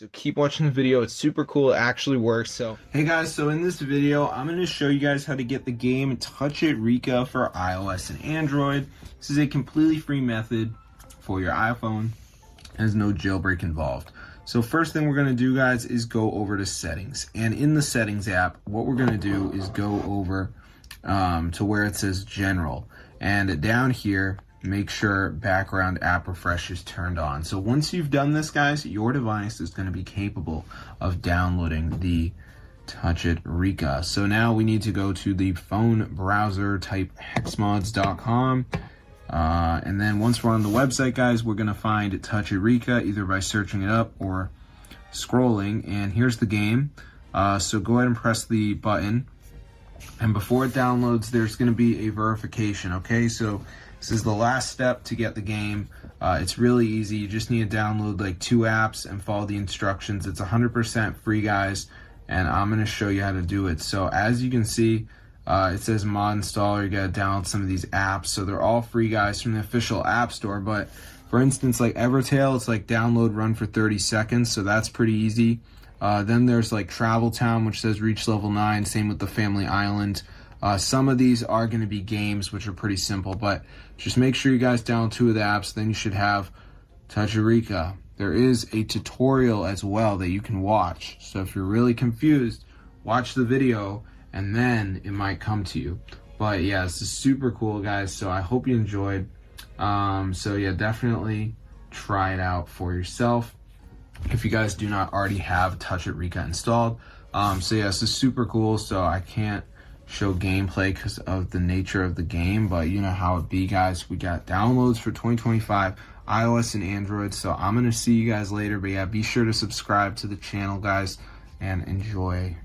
So keep watching the video. It's super cool. It actually works. So hey guys, so in this video I'm going to show you guys how to get the game Touch It Rikka for iOS and Android. This is a completely free method for your iPhone. There's no jailbreak involved. So first thing we're going to do, guys, is go over to settings, and in the settings app what we're going to do is go over to where it says general, and down here make sure background app refresh is turned on. So once you've done this, guys, your device is going to be capable of downloading the Touch It Rikka. So now we need to go to the phone browser, type hexmods.com, and then once we're on the website, guys, we're going to find Touch It Rikka either by searching it up or scrolling, and here's the game. So go ahead and press the button, and before it downloads there's going to be a verification. Okay, so this is the last step to get the game. It's really easy. You just need to download like 2 apps and follow the instructions. It's 100% free, guys, and I'm going to show you how to do it. So as you can see, it says mod installer. You got to download some of these apps. So they're all free, guys, from the official app store. But for instance, like Evertail, it's like download, run for 30 seconds. So that's pretty easy. Then there's like Travel Town, which says reach level 9. Same with the Family Island. Some of these are going to be games, which are pretty simple, but just make sure you guys download 2 of the apps. Then you should have Touch It Rikka. There is a tutorial as well that you can watch. So if you're really confused, watch the video and then it might come to you. But yeah, this is super cool, guys. So I hope you enjoyed. So yeah, definitely try it out for yourself if you guys do not already have Touch It Rikka installed. So yeah, this is super cool. So I can't show gameplay because of the nature of the game, but you know how it be, guys. We got downloads for 2025 iOS and Android. So I'm gonna see you guys later, but yeah, be sure to subscribe to the channel, guys, and enjoy